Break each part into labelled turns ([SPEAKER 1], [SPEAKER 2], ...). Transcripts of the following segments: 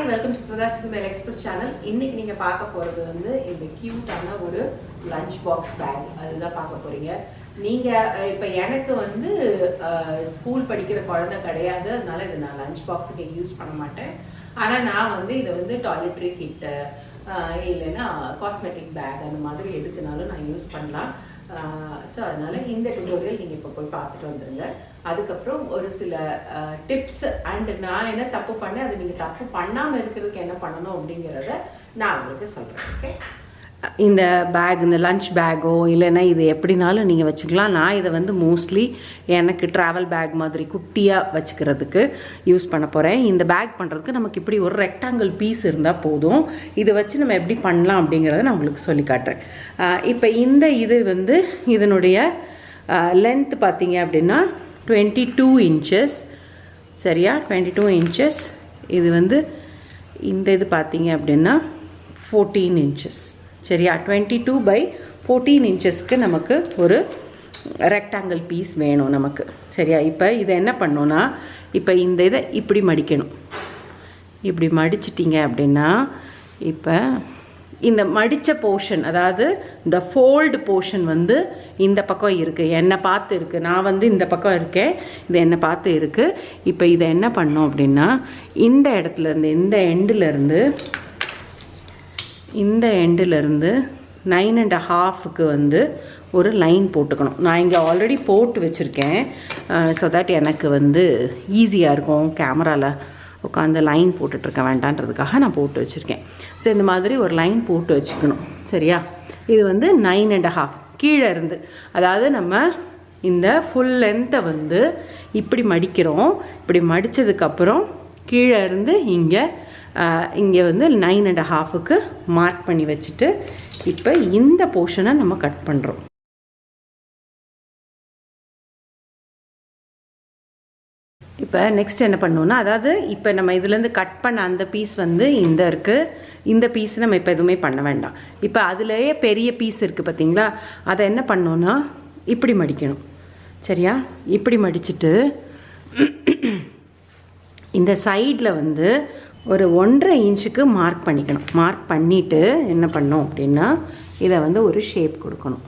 [SPEAKER 1] Hi, welcome to Sivakasi Samayal Express channel. இன்னைக்கு நீங்க பார்க்க போறது வந்து இந்த கியூட்டான ஒரு லஞ்ச் பாக்ஸ் பேக் அதுதான் பார்க்க போறீங்க. நீங்க இப்ப எனக்கு வந்து ஸ்கூல் படிக்கிற குழந்தை கிடையாது, அதனால இதை நான் லஞ்ச் பாக்ஸுக்கு யூஸ் பண்ண மாட்டேன். ஆனா நான் வந்து இதை வந்து டாய்லெட்ரி கிட்ட இல்லைன்னா காஸ்மெட்டிக் பேக் அந்த மாதிரி எதுக்குனாலும் நான் யூஸ் பண்ணலாம். ஸோ அதனால் இந்த டுட்டோரியல் நீங்கள் இப்போ போய் பார்த்துட்டு வந்துடுங்க. அதுக்கப்புறம் ஒரு சில டிப்ஸ் அண்ட் நான் என்ன தப்பு பண்ணேன், அதை நீங்கள் தப்பு பண்ணாமல் இருக்கிறதுக்கு என்ன பண்ணணும் அப்படிங்கிறத நான் உங்களுக்கு சொல்கிறேன். ஓகே, இந்த பேக், இந்த லஞ்ச் பேக்கோ இல்லைன்னா இது எப்படினாலும் நீங்கள் வச்சுக்கலாம். நான் இதை வந்து மோஸ்ட்லி எனக்கு ட்ராவல் பேக் மாதிரி குட்டியாக வச்சுக்கிறதுக்கு யூஸ் பண்ண போகிறேன். இந்த பேக் பண்ணுறதுக்கு நமக்கு இப்படி ஒரு ரெக்டாங்கிள் பீஸ் இருந்தால் போதும். இதை வச்சு நம்ம எப்படி பண்ணலாம் அப்படிங்கிறத நான் உங்களுக்கு சொல்லி காட்டுறேன். இப்போ இந்த இது வந்து இதனுடைய லென்த் பார்த்தீங்க அப்படின்னா 22 inches. சரியா, 22 inches. இது வந்து இந்த இது பார்த்தீங்க அப்படின்னா 14 inches. சரியா, 22/14 inchesக்கு நமக்கு ஒரு ரெக்டாங்கிள் பீஸ் வேணும் நமக்கு. சரியா, இப்போ இதை என்ன பண்ணோன்னா, இப்போ இந்த இதை இப்படி மடிக்கணும். இப்படி மடிச்சிட்டிங்க அப்படின்னா இப்போ இந்த மடித்த போர்ஷன், அதாவது இந்த ஃபோல்டு போர்ஷன் வந்து இந்த பக்கம் இருக்குது, என்னை பார்த்து இருக்குது. நான் வந்து இந்த பக்கம் இருக்கேன், இது என்னை பார்த்து இருக்குது. இப்போ இதை என்ன பண்ணோம் அப்படின்னா, இந்த இடத்துலேருந்து இந்த எண்டுலேருந்து 9.5க்கு வந்து ஒரு லைன் போட்டுக்கணும். நான் இங்கே ஆல்ரெடி போட்டு வச்சுருக்கேன். ஸோ தட் எனக்கு வந்து ஈஸியாக இருக்கும், கேமராவில் உட்காந்து லைன் போட்டுட்ருக்க வேண்டான்றதுக்காக நான் போட்டு வச்சுருக்கேன். ஸோ இந்த மாதிரி ஒரு லைன் போட்டு வச்சுக்கணும். சரியா, இது வந்து 9.5 கீழே இருந்து, அதாவது நம்ம இந்த ஃபுல் லென்த்தை வந்து இப்படி மடிக்கிறோம். இப்படி மடித்ததுக்கப்புறம் கீழே இருந்து இங்கே வந்து 9.5க்கு மார்க் பண்ணி வச்சுட்டு இப்போ இந்த போர்ஷனை நம்ம கட் பண்ணுறோம். இப்போ நெக்ஸ்ட் என்ன பண்ணோன்னா, அதாவது இப்போ நம்ம இதுலேருந்து கட் பண்ண அந்த பீஸ் வந்து இந்த இருக்குது, இந்த பீஸ் நம்ம இப்போ எதுவுமே பண்ண வேண்டாம். இப்போ அதுலேயே பெரிய பீஸ் இருக்குது பார்த்தீங்களா, அதை என்ன பண்ணோன்னா இப்படி மடிக்கணும். சரியா, இப்படி மடிச்சுட்டு இந்த சைடில் வந்து ஒரு 1.5 inchக்கு மார்க் பண்ணிக்கணும். மார்க் பண்ணிவிட்டு என்ன பண்ணோம் அப்படின்னா, இதை வந்து ஒரு ஷேப் கொடுக்கணும்.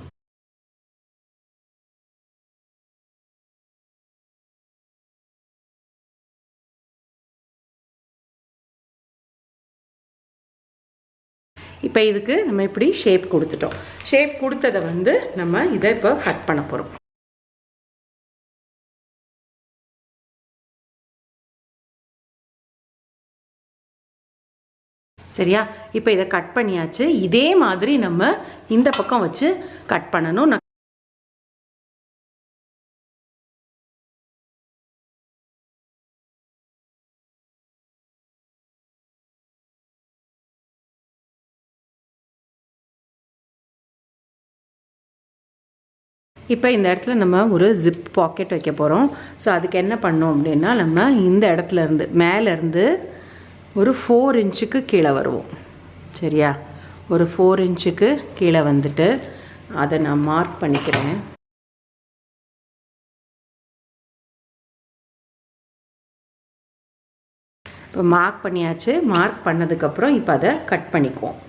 [SPEAKER 1] இப்போ இதுக்கு நம்ம இப்படி ஷேப் கொடுத்துட்டோம். ஷேப் கொடுத்ததை வந்து நம்ம இதை இப்போ கட் பண்ண போகிறோம். சரியா, இப்போ இதை கட் பண்ணியாச்சு. இதே மாதிரி நம்ம இந்த பக்கம் வச்சு கட் பண்ணணும். இப்போ இந்த இடத்துல நம்ம ஒரு ஜிப் பாக்கெட் வைக்க போகிறோம். ஸோ அதுக்கு என்ன பண்ணோம் அப்படின்னா, நம்ம இந்த இடத்துலேருந்து மேலேருந்து ஒரு 4 inchக்கு கீழே வருவோம். சரியா, ஒரு 4 inchக்கு கீழே வந்துட்டு அதை நான் மார்க் பண்ணிக்கிறேன். இப்போ மார்க் பண்ணியாச்சு. மார்க் பண்ணதுக்கப்புறம் இப்போ அதை கட் பண்ணிக்குவோம்.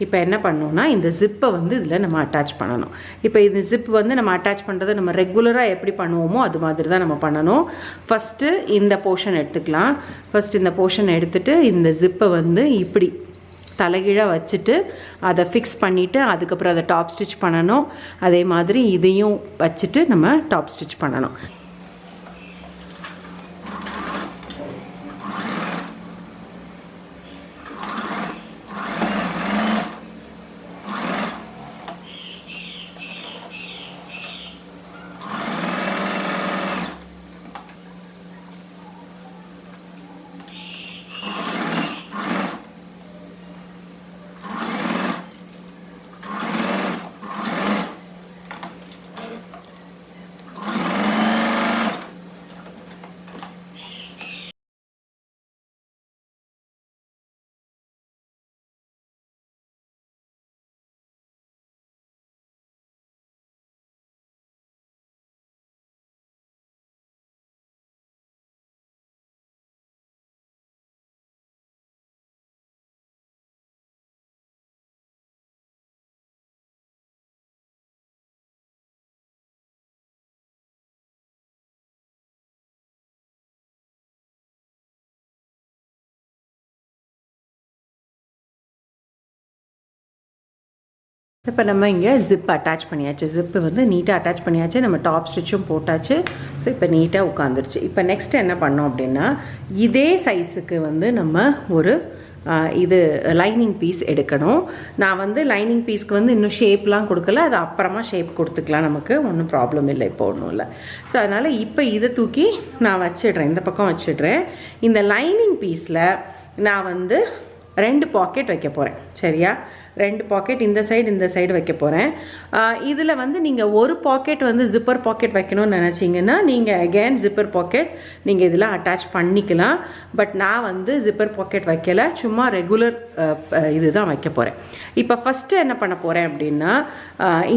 [SPEAKER 1] இப்போ என்ன பண்ணோன்னா, இந்த ஜிப்பை வந்து இதில் நம்ம அட்டாச் பண்ணணும். இப்போ இந்த ஜிப் வந்து நம்ம அட்டாச் பண்ணுறதை நம்ம ரெகுலராக எப்படி பண்ணுவோமோ அது மாதிரி தான் நம்ம பண்ணணும். ஃபஸ்ட்டு இந்த போர்ஷன் எடுத்துக்கலாம். ஃபஸ்ட் இந்த போர்ஷன் எடுத்துகிட்டு இந்த ஜிப்பை வந்து இப்படி தலைகீழாக வச்சுட்டு அதை ஃபிக்ஸ் பண்ணிவிட்டு அதுக்கப்புறம் அதை டாப் ஸ்டிச் பண்ணணும். அதே மாதிரி இதையும் வச்சுட்டு நம்ம டாப் ஸ்டிச் பண்ணணும். இப்போ நம்ம இங்கே ஜிப் அட்டாச் பண்ணியாச்சு. ஜிப்பு வந்து நீட்டாக அட்டாச் பண்ணியாச்சு. நம்ம டாப் ஸ்டிச்சும் போட்டாச்சு. ஸோ இப்போ நீட்டாக உட்காந்துருச்சு. இப்போ நெக்ஸ்ட் என்ன பண்ணோம் அப்படின்னா, இதே சைஸுக்கு வந்து நம்ம ஒரு இது லைனிங் பீஸ் எடுக்கணும். நான் வந்து லைனிங் பீஸ்க்கு வந்து இன்னும் ஷேப்லாம் கொடுக்கல. அது அப்புறமா ஷேப் கொடுத்துக்கலாம், நமக்கு ஒன்றும் ப்ராப்ளம் இல்லை, இப்போ ஒன்றும் இல்லை. ஸோ அதனால் இப்போ இதை தூக்கி நான் வச்சிடுறேன், இந்த பக்கம் வச்சிடுறேன். இந்த லைனிங் பீஸில் நான் வந்து 2 பாக்கெட் வைக்க போகிறேன். சரியா, 2 பாக்கெட் இந்த சைடு வைக்க போகிறேன். இதில் வந்து நீங்கள் ஒரு பாக்கெட் வந்து ஜிப்பர் பாக்கெட் வைக்கணும்னு நினச்சிங்கன்னா நீங்கள் அகேன் ஜிப்பர் பாக்கெட் நீங்கள் இதில் அட்டாச் பண்ணிக்கலாம். பட் நான் வந்து ஜிப்பர் பாக்கெட் வைக்கலை, சும்மா ரெகுலர் இது தான் வைக்க போகிறேன். இப்போ ஃபஸ்ட்டு என்ன பண்ண போகிறேன் அப்படின்னா,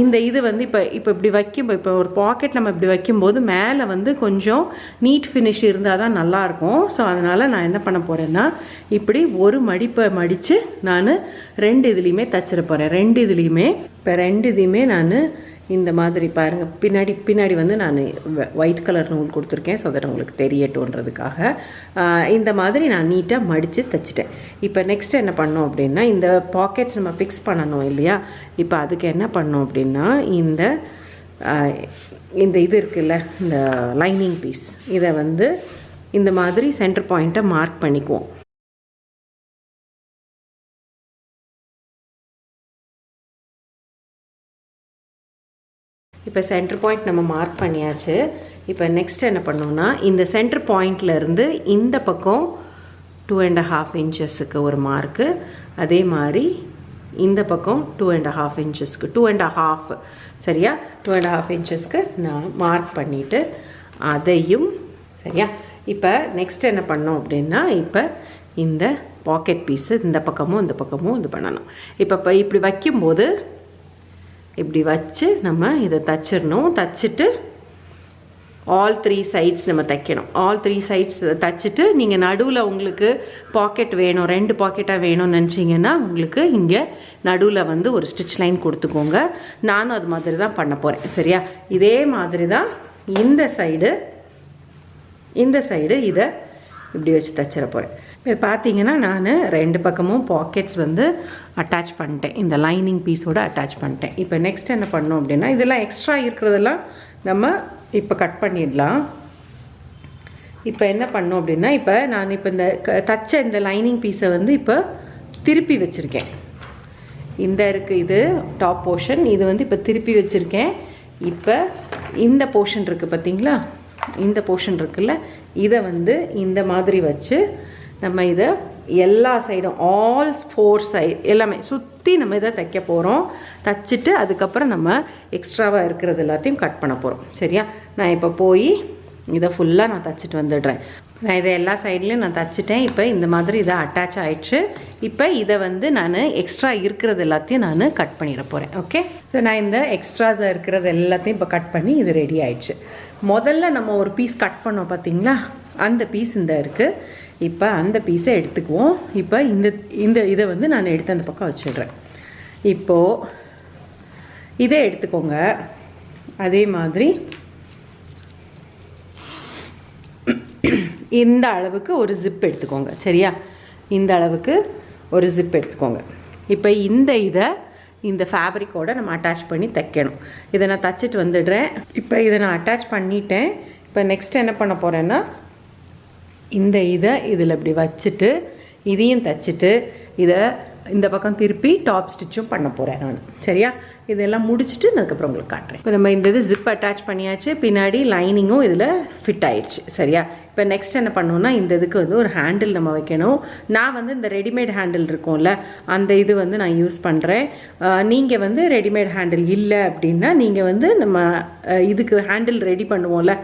[SPEAKER 1] இந்த இது வந்து இப்போ இப்படி வைக்கும், இப்போ ஒரு பாக்கெட் நம்ம இப்படி வைக்கும்போது மேலே வந்து கொஞ்சம் நீட் ஃபினிஷ் இருந்தால் தான் நல்லாயிருக்கும். ஸோ அதனால் நான் என்ன பண்ண போகிறேன்னா, இப்படி ஒரு மடிப்பை மடித்து நான் 2 இதுலேயுமே தச்சிட போகிறேன். 2 இதுலேயுமே இப்போ 2 இதையுமே நான் இந்த மாதிரி பாருங்கள், பின்னாடி வந்து நான் ஒயிட் கலர் நூல் கொடுத்துருக்கேன். ஸோ தட் உங்களுக்கு தெரியட்டுன்றதுக்காக இந்த மாதிரி நான் நீட்டாக மடித்து தைச்சிட்டேன். இப்போ நெக்ஸ்ட் என்ன பண்ணோம் அப்படின்னா, இந்த பாக்கெட்ஸ் நம்ம ஃபிக்ஸ் பண்ணணும் இல்லையா. இப்போ அதுக்கு என்ன பண்ணோம் அப்படின்னா, இந்த இது இருக்குல்ல, இந்த லைனிங் பீஸ், இதை வந்து இந்த மாதிரி சென்டர் பாயிண்ட்டை மார்க் பண்ணிக்குவோம். இப்போ சென்டர் பாயிண்ட் நம்ம மார்க் பண்ணியாச்சு. இப்போ நெக்ஸ்ட் என்ன பண்ணோம்னா, இந்த சென்டர் பாயிண்ட்லேருந்து இந்த பக்கம் 2.5 இன்ச்சஸுக்கு ஒரு மார்க்கு, அதே மாதிரி இந்த பக்கம் 2.5 இன்ச்சஸ்க்கு 2.5 சரியா 2.5 இன்ச்சஸ்க்கு நான் மார்க் பண்ணிவிட்டு அதையும் சரியா. இப்போ நெக்ஸ்ட் என்ன பண்ணோம் அப்படின்னா, இப்போ இந்த பாக்கெட் பீஸு இந்த பக்கமும் இது பண்ணணும். இப்போ இப்படி வைக்கும்போது இப்படி வச்சு நம்ம இதை தச்சிடணும். தச்சுட்டு ஆல் 3 சைட்ஸ் நம்ம தைக்கணும். ஆல் 3 சைட்ஸ் தைச்சிட்டு நீங்கள் நடுவில் உங்களுக்கு பாக்கெட் வேணும், 2 பாக்கெட்டாக வேணும்னு நினச்சிங்கன்னா உங்களுக்கு இங்கே நடுவில் வந்து ஒரு ஸ்டிச் லைன் கொடுத்துக்கோங்க. நானும் அது மாதிரி தான் பண்ண போகிறேன். சரியா, இதே மாதிரி தான் இந்த சைடு இதை இப்படி வச்சு தச்சிட போகிறேன். இப்போ பார்த்தீங்கன்னா நான் 2 பக்கமும் பாக்கெட்ஸ் வந்து அட்டாச் பண்ணிட்டேன், இந்த லைனிங் பீஸோடு அட்டாச் பண்ணிட்டேன். இப்போ நெக்ஸ்ட் என்ன பண்ணோம் அப்படின்னா, இதெல்லாம் எக்ஸ்ட்ரா இருக்கிறதெல்லாம் நம்ம இப்போ கட் பண்ணிடலாம். இப்போ என்ன பண்ணோம் அப்படின்னா, இப்போ நான் இந்த தச்ச இந்த லைனிங் பீஸை வந்து இப்போ திருப்பி வச்சுருக்கேன். இந்த இருக்குது இது டாப் போர்ஷன், இது வந்து இப்போ திருப்பி வச்சுருக்கேன். இப்போ இந்த போர்ஷன் இருக்குது பார்த்தீங்களா, இந்த போர்ஷன் இருக்குல்ல, இதை வந்து இந்த மாதிரி வச்சு நம்ம இதை எல்லா சைடும் ஆல் 4 சைடு எல்லாமே சுற்றி நம்ம இதை தைக்க போகிறோம். தைச்சிட்டு அதுக்கப்புறம் நம்ம எக்ஸ்ட்ராவாக இருக்கிறது எல்லாத்தையும் கட் பண்ண போகிறோம். சரியா, நான் இப்போ போய் இதை ஃபுல்லாக நான் தைச்சிட்டு வந்துடுறேன். நான் இதை எல்லா சைட்லேயும் நான் தைச்சிட்டேன். இப்போ இந்த மாதிரி இதை அட்டாச் ஆகிடுச்சு. இப்போ இதை வந்து நான் எக்ஸ்ட்ரா இருக்கிறது எல்லாத்தையும் நான் கட் பண்ணிட போகிறேன். ஓகே, ஸோ நான் இந்த எக்ஸ்ட்ராஸாக இருக்கிறது எல்லாத்தையும் இப்போ கட் பண்ணி இது ரெடி ஆயிடுச்சு. முதல்ல நம்ம ஒரு பீஸ் கட் பண்ணோம் பார்த்தீங்களா, அந்த பீஸ் இந்த இருக்குது. இப்போ அந்த பீஸை எடுத்துக்குவோம். இப்போ இதை வந்து நான் எடுத்து அந்த பக்கம் வச்சிடுறேன். இப்போது இதை எடுத்துக்கோங்க. அதே மாதிரி இந்த அளவுக்கு ஒரு ஜிப் எடுத்துக்கோங்க. சரியா, இந்த அளவுக்கு ஒரு ஜிப் எடுத்துக்கோங்க. இப்போ இந்த ஃபேப்ரிக்கோடு நம்ம அட்டாச் பண்ணி தைக்கணும். இதை நான் தைச்சிட்டு வந்துடுறேன். இப்போ இதை நான் அட்டாச் பண்ணிட்டேன். இப்போ நெக்ஸ்ட் என்ன பண்ண போகிறேன்னா, இதை இதில் இப்படி வச்சுட்டு இதையும் தைச்சிட்டு இதை இந்த பக்கம் திருப்பி டாப் ஸ்டிச்சும் பண்ண போகிறேன் நான். சரியா, இதெல்லாம் முடிச்சுட்டு அதுக்கப்புறம் உங்களுக்கு காட்டுறேன். இப்போ நம்ம இந்த இது ஜிப் அட்டாச் பண்ணியாச்சு, பின்னாடி லைனிங்கும் இதில் ஃபிட் ஆயிடுச்சு. சரியா, இப்போ நெக்ஸ்ட் என்ன பண்ணோம்னா, இந்த இதுக்கு வந்து ஒரு ஹேண்டில் நம்ம வைக்கணும். நான் வந்து இந்த ரெடிமேட் ஹேண்டில் இருக்கும்ல, அந்த இது வந்து நான் யூஸ் பண்ணுறேன். நீங்கள் வந்து ரெடிமேட் ஹேண்டில் இல்லை அப்படின்னா நீங்கள் வந்து நம்ம இதுக்கு ஹேண்டில் ரெடி பண்ணுவோம்ல,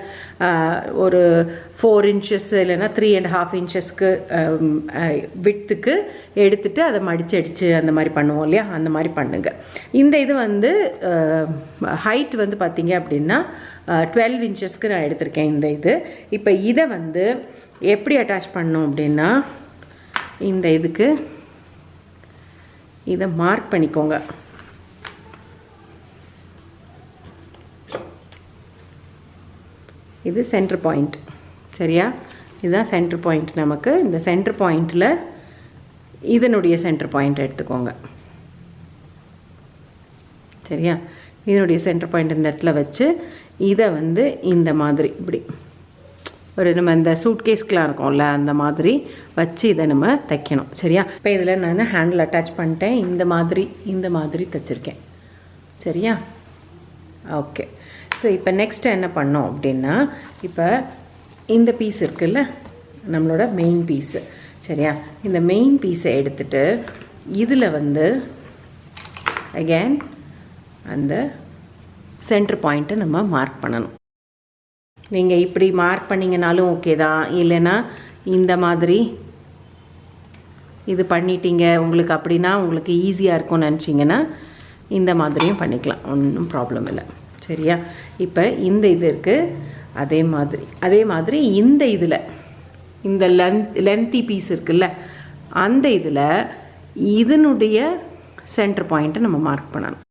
[SPEAKER 1] ஒரு 4 இன்ச்சஸ் இல்லைன்னா 3.5 இன்ச்சஸ்க்கு விட்த்துக்கு எடுத்துட்டு அதை மடிச்சு அந்த மாதிரி பண்ணுவோம் இல்லையா, அந்த மாதிரி பண்ணுங்க. இந்த இது வந்து ஹைட் வந்து பார்த்தீங்க அப்படின்னா 12 இன்ச்சஸ்க்கு நான் எடுத்திருக்கேன் இந்த இது. இப்போ இதை வந்து எப்படி அட்டாச் பண்ணோம் அப்படின்னா, இந்த இதுக்கு இதை மார்க் பண்ணிக்கோங்க. இது சென்டர் பாயிண்ட். சரியா, இதுதான் சென்டர் பாயிண்ட். நமக்கு இந்த சென்டர் பாயிண்டில் இதனுடைய சென்டர் பாயிண்ட் எடுத்துக்கோங்க. சரியா? இதனுடைய சென்டர் பாயிண்ட் இந்த இடத்துல வச்சு இதை வந்து இந்த மாதிரி இப்படி ஒரு நம்ம இந்த சூட்கேஸ்க்கெலாம் இருக்கும்ல அந்த மாதிரி வச்சு இதை நம்ம தைக்கணும். சரியா? இப்போ இதில் நான் ஹேண்டில் அட்டாச் பண்ணிட்டேன். இந்த மாதிரி தைச்சிருக்கேன். சரியா? ஓகே. ஸோ இப்போ நெக்ஸ்ட்டு என்ன பண்ணோம் அப்படின்னா, இப்போ இந்த பீஸ் இருக்குல்ல நம்மளோட மெயின் பீஸு. சரியா? இந்த மெயின் பீஸை எடுத்துகிட்டு இதில் வந்து அகேன் அந்த சென்டர் பாயிண்ட்டை நம்ம மார்க் பண்ணணும். நீங்கள் இப்படி மார்க் பண்ணிங்கனாலும் ஓகே தான், இல்லைன்னா இந்த மாதிரி இது பண்ணிட்டீங்க உங்களுக்கு அப்படின்னா உங்களுக்கு ஈஸியாக இருக்கும்னு நினச்சிங்கன்னா இந்த மாதிரியும் பண்ணிக்கலாம், ஒன்றும் ப்ராப்ளம் இல்லை. சரியா? இப்போ இந்த இது இருக்குது, அதே மாதிரி இந்த இதில் இந்த லென்த்தி பீஸ் இருக்குல்ல அந்த இதில் இதனுடைய சென்டர் பாயிண்ட்டை நம்ம மார்க் பண்ணணும்.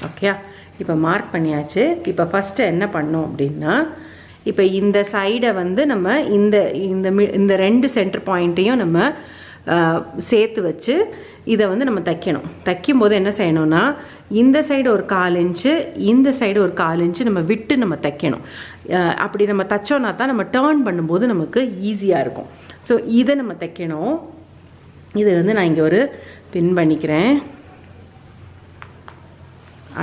[SPEAKER 1] ஓகே, இப்போ மார்க் பண்ணியாச்சு. இப்போ ஃபஸ்ட்டு என்ன பண்ணோம் அப்படின்னா, இப்போ இந்த சைடை வந்து நம்ம இந்த ரெண்டு சென்டர் பாயிண்ட்டையும் நம்ம சேர்த்து வச்சு இதை வந்து நம்ம தைக்கணும். தைக்கும்போது என்ன செய்யணும்னா, இந்த சைடு ஒரு 1/4 இன்ச்சு, இந்த சைடு ஒரு 1/4 இன்ச்சு நம்ம விட்டு நம்ம தைக்கணும். அப்படி நம்ம தைச்சோன்னா தான் நம்ம டேர்ன் பண்ணும்போது நமக்கு ஈஸியாக இருக்கும். ஸோ இதை நம்ம தைக்கணும். இது வந்து நான் இங்கே ஒரு பின் பண்ணிக்கிறேன்.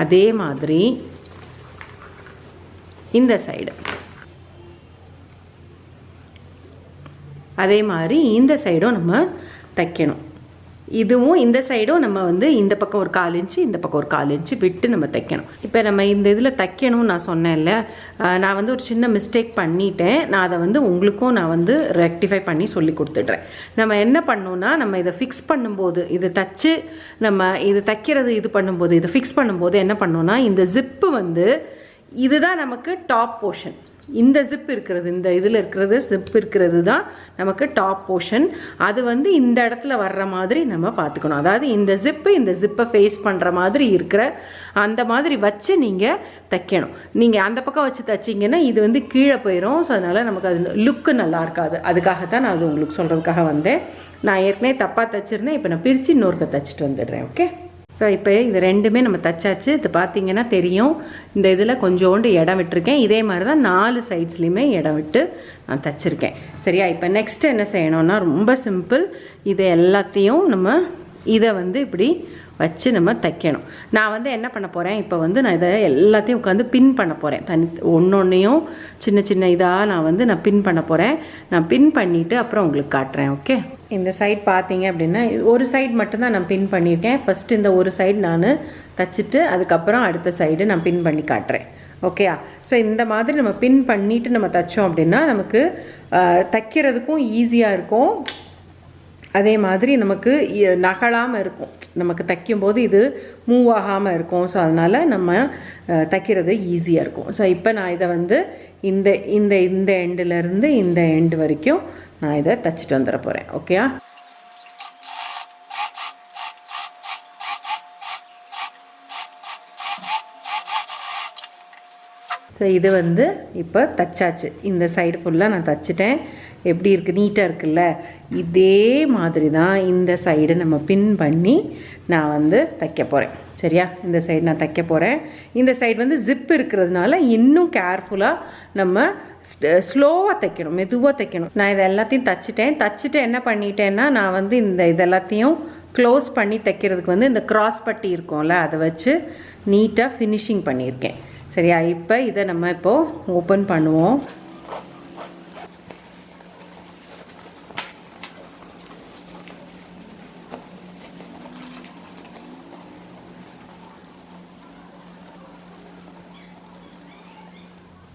[SPEAKER 1] அதே மாதிரி இந்த சைடு, அதே மாதிரி இந்த சைடும் நம்ம தைக்கணும். இதுவும் இந்த சைடும் நம்ம வந்து இந்த பக்கம் ஒரு 1/4 இன்ச்சு, இந்த பக்கம் ஒரு 1/4 இன்ச்சு விட்டு நம்ம தைக்கணும். இப்போ நம்ம இந்த இதில் தைக்கணும்னு நான் சொன்னேன்ல, நான் வந்து ஒரு சின்ன மிஸ்டேக் பண்ணிட்டேன். நான் அதை வந்து உங்களுக்கும் நான் வந்து ரெக்டிஃபை பண்ணி சொல்லி கொடுத்துட்றேன். நம்ம என்ன பண்ணோம்னா, நம்ம இதை ஃபிக்ஸ் பண்ணும்போது, இது தச்சு நம்ம இது தைக்கிறது இது பண்ணும்போது, இதை ஃபிக்ஸ் பண்ணும்போது என்ன பண்ணோம்னா, இந்த ஜிப்பு வந்து இதுதான் நமக்கு டாப் போர்ஷன். இந்த ஜிப் இருக்கிறது, இந்த இதில் இருக்கிறது ஜிப் இருக்கிறது தான் நமக்கு டாப் போர்ஷன். அது வந்து இந்த இடத்துல வர்ற மாதிரி நம்ம பார்த்துக்கணும். அதாவது இந்த ஜிப்பை ஃபேஸ் பண்ணுற மாதிரி இருக்கிற அந்த மாதிரி வச்சு நீங்கள் தைக்கணும். நீங்கள் அந்த பக்கம் வச்சு தைச்சிங்கன்னா இது வந்து கீழே போயிடும். ஸோ அதனால் நமக்கு அது லுக்கு நல்லா இருக்காது. அதுக்காகத்தான் நான் அது உங்களுக்கு சொல்கிறதுக்காக வந்தேன். நான் ஏற்கனவே தப்பாக தைச்சிருந்தேன். இப்போ நான் பிரித்து இன்னொருக்க தைச்சிட்டு வந்துடுறேன். ஓகே. ஸோ இப்போ இது ரெண்டுமே நம்ம தைச்சாச்சு. இது பார்த்தீங்கன்னா தெரியும், இந்த இதில் கொஞ்சோண்டு இடம் விட்டுருக்கேன். இதே மாதிரி தான் 4 சைட்ஸ்லையுமே இடம் விட்டு நான் தைச்சிருக்கேன். சரியா? இப்போ நெக்ஸ்ட்டு என்ன செய்யணும்னா, ரொம்ப சிம்பிள். இதை எல்லாத்தையும் நம்ம இதை வந்து இப்படி வச்சு நம்ம தைக்கணும். நான் வந்து என்ன பண்ண போகிறேன், இப்போ வந்து நான் இதை எல்லாத்தையும் உட்காந்து பின் பண்ண போகிறேன். ஒன்றொன்றையும் சின்ன சின்ன இதாக நான் பின் பண்ண போகிறேன். நான் பின் பண்ணிவிட்டு அப்புறம் உங்களுக்கு காட்டுறேன். ஓகே. இந்த சைட் பார்த்தீங்க அப்படின்னா ஒரு சைடு மட்டும்தான் நான் பின் பண்ணியிருக்கேன். ஃபஸ்ட்டு இந்த ஒரு சைடு நான் தைச்சிட்டு அதுக்கப்புறம் அடுத்த சைடு நான் பின் பண்ணி காட்டுறேன். ஓகேயா? ஸோ இந்த மாதிரி நம்ம பின் பண்ணிவிட்டு நம்ம தைச்சோம் அப்படின்னா நமக்கு தைக்கிறதுக்கும் ஈஸியாக இருக்கும். அதே மாதிரி நமக்கு நகலாமல் இருக்கும். நமக்கு தைக்கும்போது இது மூவ் ஆகாமல் இருக்கும். ஸோ அதனால் நம்ம தைக்கிறது ஈஸியாக இருக்கும். ஸோ இப்போ நான் இதை வந்து இந்த இந்த இந்த எண்டுலேருந்து இந்த எண்டு வரைக்கும் நான் இதை தைச்சிட்டு வந்துட போகிறேன். ஓகேயா? ஸோ இது வந்து இப்போ தைச்சாச்சு. இந்த சைடு ஃபுல்லாக நான் தைச்சிட்டேன். எப்படி இருக்குது, நீட்டாக இருக்குல்ல? இதே மாதிரி தான் இந்த சைடு நம்ம பின் பண்ணி நான் வந்து தைக்க போகிறேன். சரியா? இந்த சைடு நான் தைக்க போகிறேன். இந்த சைடு வந்து ஜிப் இருக்கிறதுனால இன்னும் கேர்ஃபுல்லாக நம்ம ஸ்லோவாக தைக்கணும், மெதுவாக தைக்கணும். நான் இதை எல்லாத்தையும் தைச்சிட்டு என்ன பண்ணிட்டேன்னா, நான் வந்து இதெல்லாத்தையும் க்ளோஸ் பண்ணி தைக்கிறதுக்கு வந்து இந்த கிராஸ் பட்டி இருக்கும்ல, அதை வச்சு நீட்டாக ஃபினிஷிங் பண்ணியிருக்கேன். சரியா? இப்போ இதை நம்ம இப்போது ஓப்பன் பண்ணுவோம்.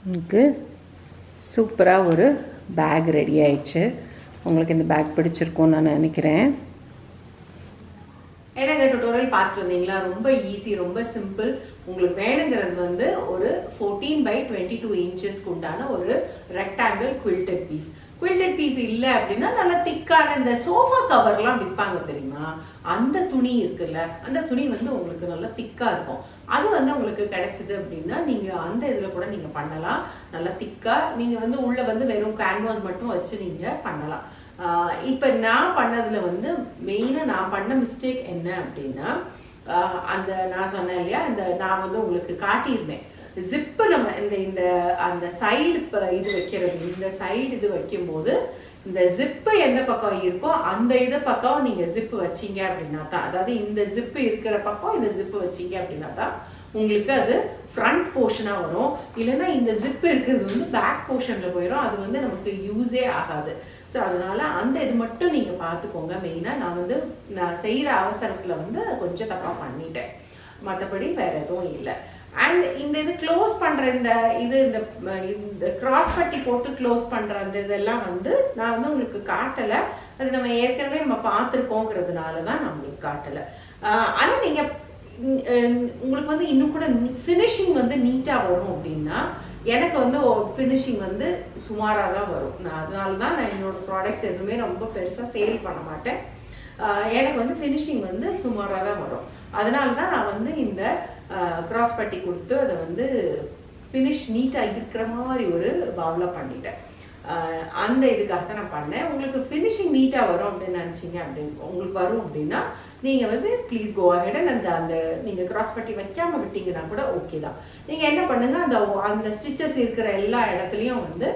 [SPEAKER 1] உங்களுக்கு சூப்பராக ஒரு பேக் ரெடி ஆயிடுச்சு. உங்களுக்கு இந்த பேக் பிடிச்சிருக்கும்னு நான் நினைக்கிறேன்.
[SPEAKER 2] எனக்கு டுட்டோரியல் பார்த்துட்டு வந்தீங்களா? ரொம்ப ஈஸி, ரொம்ப சிம்பிள். உங்களுக்கு வேணுங்கிறது வந்து ஒரு 14 by 22 இன்ச்சஸ்க்கு உண்டான ஒரு ரெக்டாங்கிள் குவில்டட் பீஸ். குவில்டட் பீஸ் இல்லை அப்படின்னா நல்லா திக்கான இந்த சோஃபா கவர்லாம் விற்பாங்க தெரியுமா, அந்த துணி இருக்குல்ல, அந்த துணி வந்து உங்களுக்கு நல்லா திக்கா இருக்கும்.
[SPEAKER 1] அது வந்து உங்களுக்கு கிடைச்சது அப்படின்னா நீங்கள் அந்த இதில் கூட நீங்கள் பண்ணலாம். நல்லா திக்காக நீங்கள் வந்து உள்ளே வந்து வெறும் கேன்வாஸ் மட்டும் வச்சு நீங்கள் பண்ணலாம். இப்போ நான் பண்ணதில் வந்து மெயினாக நான் பண்ண மிஸ்டேக் என்ன அப்படின்னா, அந்த நான் சொன்னேன் இல்லையா, நான் வந்து உங்களுக்கு காட்டியிருந்தேன் ஜிப்பு நம்ம இந்த அந்த சைடு இது வைக்கிறது, இந்த சைடு இது வைக்கும்போது இந்த ஜிப்பு எந்த பக்கம் இருக்கோ அந்த இது பக்கம் நீங்கள் ஜிப்பு வச்சிங்க அப்படின்னா தான், அதாவது இந்த ஜிப்பு இருக்கிற பக்கம் இந்த ஜிப்பு வச்சிங்க அப்படின்னா தான் உங்களுக்கு அது ஃப்ரண்ட் போர்ஷனாக வரும். இல்லைன்னா இந்த ஜிப்பு இருக்கிறது வந்து பேக் போர்ஷனில் போயிடும், அது வந்து நமக்கு யூஸே ஆகாது. ஸோ அதனால அந்த இது மட்டும் நீங்கள் பார்த்துக்கோங்க. மெயினாக நான் செய்கிற அவசரத்தில் வந்து கொஞ்சம் தப்பாக பண்ணிட்டேன், மற்றபடி வேற எதுவும் இல்லை. அண்ட் இந்த இது க்ளோஸ் பண்ணுற இந்த கிராஸ் பட்டி போட்டு க்ளோஸ் பண்ணுற அந்த இதெல்லாம் வந்து நான் வந்து உங்களுக்கு காட்டலை. அது நம்ம ஏற்கனவே பார்த்துருக்கோங்கிறதுனால தான் நான் உங்களுக்கு காட்டலை. ஆனால் நீங்கள் உங்களுக்கு வந்து இன்னும் கூட ஃபினிஷிங் வந்து நீட்டாக வரும் அப்படின்னா, எனக்கு வந்து ஃபினிஷிங் வந்து சுமாராக தான் வரும். அதனால தான் நான் என்னோட ப்ராடக்ட்ஸ் எதுவுமே ரொம்ப பெருசாக சேல் பண்ண மாட்டேன். எனக்கு வந்து ஃபினிஷிங் வந்து சுமாராக தான் வரும். அதனால தான் நான் வந்து இந்த கிராஸ் பட்டி கொடுத்து அதை வந்து ஃபினிஷ் நீட்டாக இருக்கிற மாதிரி ஒரு பவுலாக பண்ணிட்டேன். அந்த இதுக்காக தான் நான் பண்ணேன். உங்களுக்கு ஃபினிஷிங் நீட்டாக வரும் அப்படின்னு நினச்சிங்க உங்களுக்கு வரும் அப்படின்னா நீங்கள் வந்து ப்ளீஸ் கோ அஹெட் அண்ட் அந்த நீங்கள் கிராஸ் பட்டி வைக்காமல் விட்டீங்கன்னா கூட ஓகே தான். நீங்கள் என்ன பண்ணுங்கள், அந்த ஸ்டிச்சஸ் இருக்கிற எல்லா இடத்துலையும் வந்து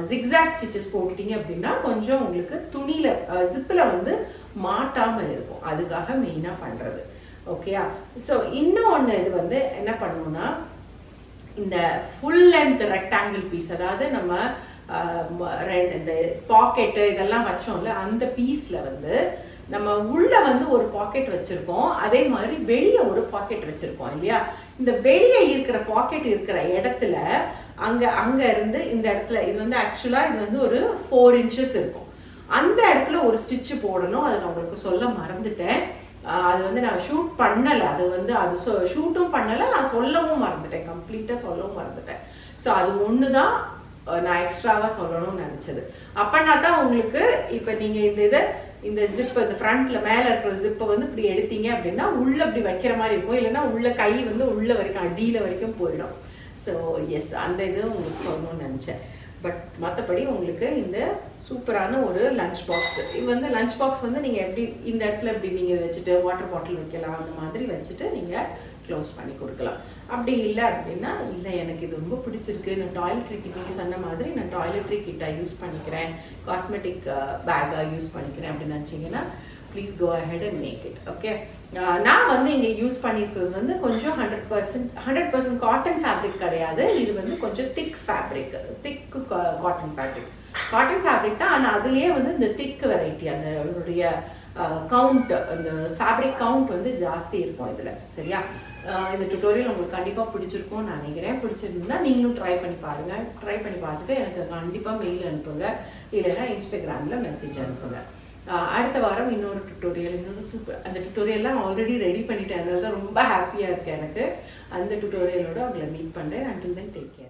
[SPEAKER 1] ஜிக்ஸாக் ஸ்டிச்சஸ் போட்டுட்டீங்க அப்படின்னா கொஞ்சம் உங்களுக்கு துணியில் ஜிப்பில் வந்து மாட்டாமல் இருக்கும். அதுக்காக மெயினாக பண்ணுறது. ஓகேயா? ஸோ இன்னும் ஒன்று இது வந்து என்ன பண்ணணும்னா, இந்த ஃபுல் லென்த் ரெக்டாங்கிள் பீஸ், அதாவது நம்ம இந்த பாக்கெட்டு இதெல்லாம் வச்சோம்ல, அந்த பீஸில் வந்து நம்ம உள்ள வந்து ஒரு பாக்கெட் வச்சிருக்கோம், அதே மாதிரி வெளியே ஒரு பாக்கெட் வச்சிருக்கோம் இல்லையா? இந்த வெளியே இருக்கிற பாக்கெட் இருக்கிற இடத்துல அங்க இருந்து இந்த இடத்துல இது வந்து ஆக்சுவலா இது வந்து ஒரு 4 inches இருக்கும். அந்த இடத்துல ஒரு ஸ்டிச் போடணும். அதை நான் உங்களுக்கு சொல்ல மறந்துட்டேன். அது வந்து நான் ஷூட் பண்ணலை, அது ஷூட்டும் பண்ணலை, நான் சொல்லவும் மறந்துட்டேன், கம்ப்ளீட்டாக சொல்லவும் மறந்துட்டேன். ஸோ அது ஒன்று தான் நான் எக்ஸ்ட்ராவாக சொல்லணும்னு நினச்சது. அப்படின்னா தான் உங்களுக்கு இப்போ நீங்கள் இந்த ஜிப் இந்த ஃப்ரண்ட்ல மேலே இருக்கிற ஜிப்பை வந்து இப்படி எடுத்தீங்க அப்படின்னா உள்ள இப்படி வைக்கிற மாதிரி இருக்கும். இல்லைன்னா உள்ள கை வந்து உள்ள வரைக்கும் அடியில் வரைக்கும் போயிடும். ஸோ எஸ், அந்த இது உங்களுக்கு சொல்லணும்னு நினச்சேன். பட் மற்றபடி உங்களுக்கு இந்த சூப்பரான ஒரு லஞ்ச் பாக்ஸ், இது வந்து லஞ்ச் பாக்ஸ் வந்து நீங்கள் எப்படி இந்த இடத்துல இப்படி நீங்கள் வச்சுட்டு வாட்டர் பாட்டில் வைக்கலாம், அந்த மாதிரி வச்சுட்டு நீங்கள் க்ளோஸ் பண்ணி கொடுக்கலாம். அப்படி இல்லை அப்படின்னா, இல்லை எனக்கு இது ரொம்ப பிடிச்சிருக்கு, நான் டாய்லெட்ரி கிட் நீங்கள் சொன்ன மாதிரி நான் டாய்லெட்ரி கிட்டை யூஸ் பண்ணிக்கிறேன், காஸ்மெட்டிக் பேக்காக யூஸ் பண்ணிக்கிறேன் அப்படின்னு நினச்சிங்கன்னா please go ahead and make it. Okay, நான் வந்து இங்கே யூஸ் பண்ணியிருக்கிறது வந்து கொஞ்சம் 100% காட்டன் ஃபேப்ரிக் கிடையாது. இது வந்து கொஞ்சம் திக் ஃபேப்ரிக், திக்கு காட்டன் ஃபேப்ரிக் தான். ஆனால் அதுலேயே வந்து இந்த திக் வெரைட்டி, அதனுடைய கவுண்ட், அந்த ஃபேப்ரிக் கவுண்ட் வந்து ஜாஸ்தி இருக்கும் இதில். சரியா? இந்த டுட்டோரியல் உங்களுக்கு கண்டிப்பாக பிடிச்சிருக்கும்னு நான் நினைக்கிறேன். பிடிச்சிருந்தா நீங்களும் ட்ரை பண்ணி பாருங்கள். ட்ரை பண்ணி பார்த்துட்டு எனக்கு கண்டிப்பாக மெயில் அனுப்புங்க, இல்லைன்னா இன்ஸ்டாகிராமில் மெசேஜ் அனுப்புங்க. அடுத்த வாரம் இன்னொரு சூப்பர், அந்த டுட்டோரியல்லாம் ஆல்ரெடி ரெடி பண்ணிட்டேன், அதனால தான் ரொம்ப ஹாப்பியாக இருக்கேன் எனக்கு. அந்த டுட்டோரியலோட உங்களை மீட் பண்ணுறேன். Until then take care.